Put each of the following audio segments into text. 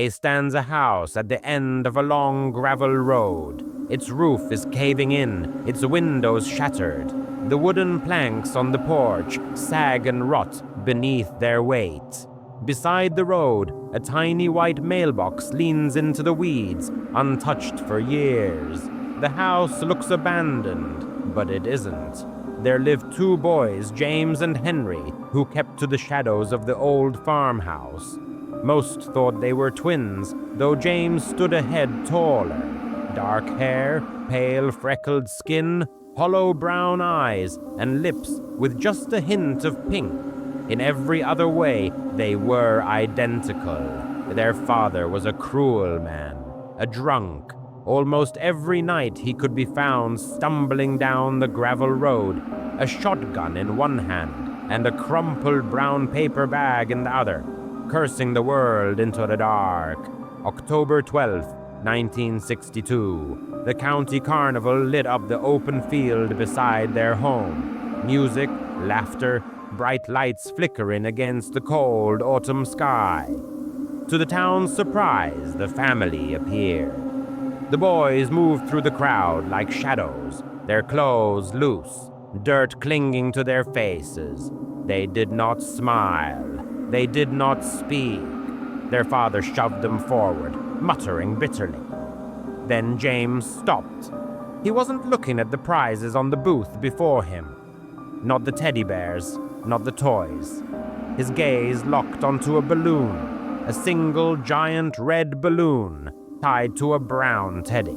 stands a house at the end of a long gravel road. Its roof is caving in, its windows shattered. The wooden planks on the porch sag and rot beneath their weight. Beside the road, a tiny white mailbox leans into the weeds, untouched for years. The house looks abandoned, but it isn't. There lived two boys, James and Henry, who kept to the shadows of the old farmhouse. Most thought they were twins, though James stood a head taller. Dark hair, pale freckled skin, hollow brown eyes, and lips with just a hint of pink. In every other way, they were identical. Their father was a cruel man, a drunk. Almost every night he could be found stumbling down the gravel road, a shotgun in one hand and a crumpled brown paper bag in the other, cursing the world into the dark. October 12th, 1962. The county carnival lit up the open field beside their home. Music, laughter, bright lights flickering against the cold autumn sky. To the town's surprise, the family appeared. The boys moved through the crowd like shadows, their clothes loose, dirt clinging to their faces. They did not smile. They did not speak. Their father shoved them forward, muttering bitterly. Then James stopped. He wasn't looking at the prizes on the booth before him. Not the teddy bears, not the toys. His gaze locked onto a balloon, a single giant red balloon tied to a brown teddy.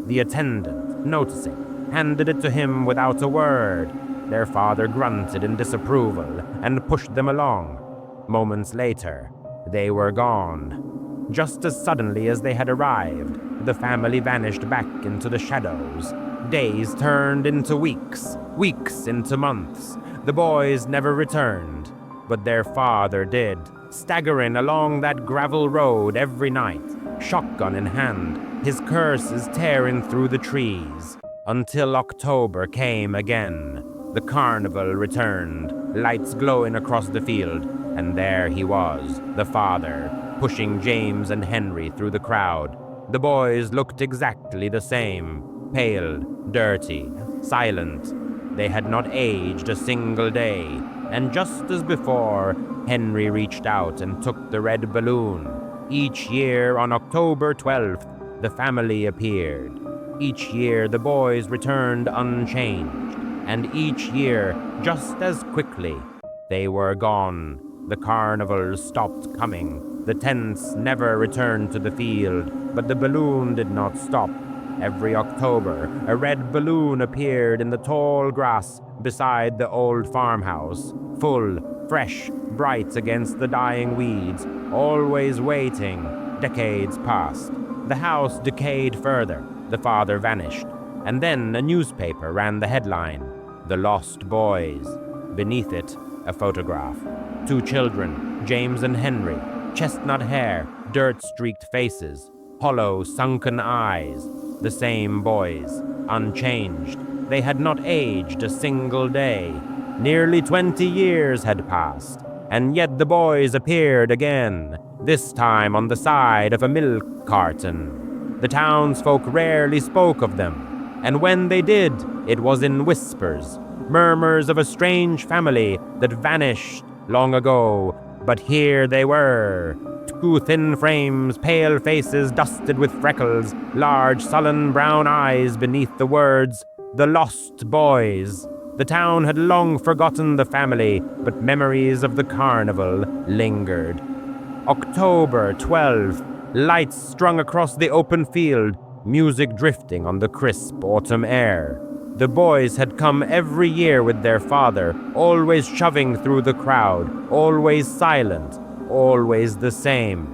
The attendant, noticing, handed it to him without a word. Their father grunted in disapproval and pushed them along. Moments later, they were gone. Just as suddenly as they had arrived, the family vanished back into the shadows. Days turned into weeks, weeks into months. The boys never returned, but their father did, staggering along that gravel road every night, shotgun in hand, his curses tearing through the trees. Until October came again. The carnival returned, lights glowing across the field, and there he was, the father, pushing James and Henry through the crowd. The boys looked exactly the same, pale, dirty, silent. They had not aged a single day, and just as before, Henry reached out and took the red balloon. Each year on October 12th, the family appeared. Each year the boys returned unchanged, and each year, just as quickly, they were gone. The carnival stopped coming. The tents never returned to the field, but the balloon did not stop. Every October, a red balloon appeared in the tall grass beside the old farmhouse, full, fresh, bright against the dying weeds, always waiting. Decades passed. The house decayed further. The father vanished. And then a newspaper ran the headline, "The Lost Boys." Beneath it, a photograph. Two children, James and Henry, chestnut hair, dirt-streaked faces, hollow, sunken eyes. The same boys, unchanged. They had not aged a single day. Nearly 20 years had passed, and yet the boys appeared again, this time on the side of a milk carton. The townsfolk rarely spoke of them, and when they did, it was in whispers, murmurs of a strange family that vanished long ago. But here they were, two thin frames, pale faces dusted with freckles, large sullen brown eyes beneath the words, "The Lost Boys." The town had long forgotten the family, but memories of the carnival lingered. October 12th, lights strung across the open field, music drifting on the crisp autumn air. The boys had come every year with their father, always shoving through the crowd, always silent, always the same.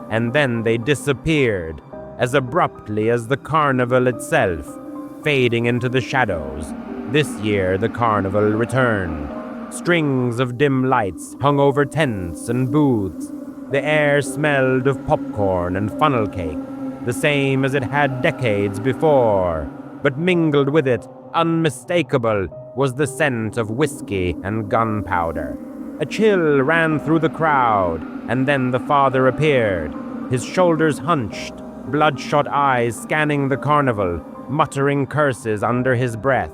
And then they disappeared, as abruptly as the carnival itself, fading into the shadows. This year the carnival returned. Strings of dim lights hung over tents and booths. The air smelled of popcorn and funnel cake, the same as it had decades before. But mingled with it, unmistakable, was the scent of whiskey and gunpowder. A chill ran through the crowd, and then the father appeared, his shoulders hunched, bloodshot eyes scanning the carnival, muttering curses under his breath.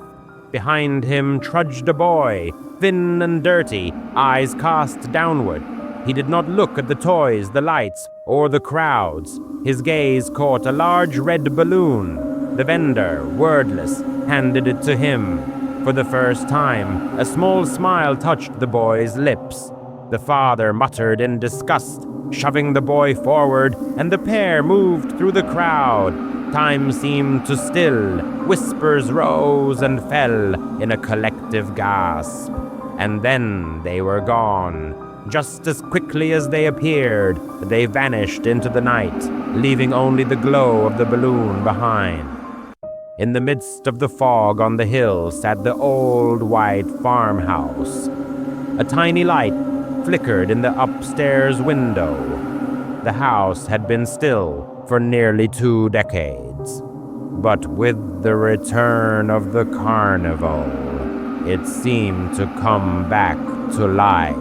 Behind him trudged a boy, thin and dirty, eyes cast downward. He did not look at the toys, the lights, or the crowds. His gaze caught a large red balloon. The vendor, wordless, handed it to him. For the first time, a small smile touched the boy's lips. The father muttered in disgust, shoving the boy forward, and the pair moved through the crowd. Time seemed to still. Whispers rose and fell in a collective gasp. And then they were gone. Just as quickly as they appeared, they vanished into the night, leaving only the glow of the balloon behind. In the midst of the fog on the hill sat the old white farmhouse. A tiny light flickered in the upstairs window. The house had been still for nearly 2 decades. But with the return of the carnival, it seemed to come back to life.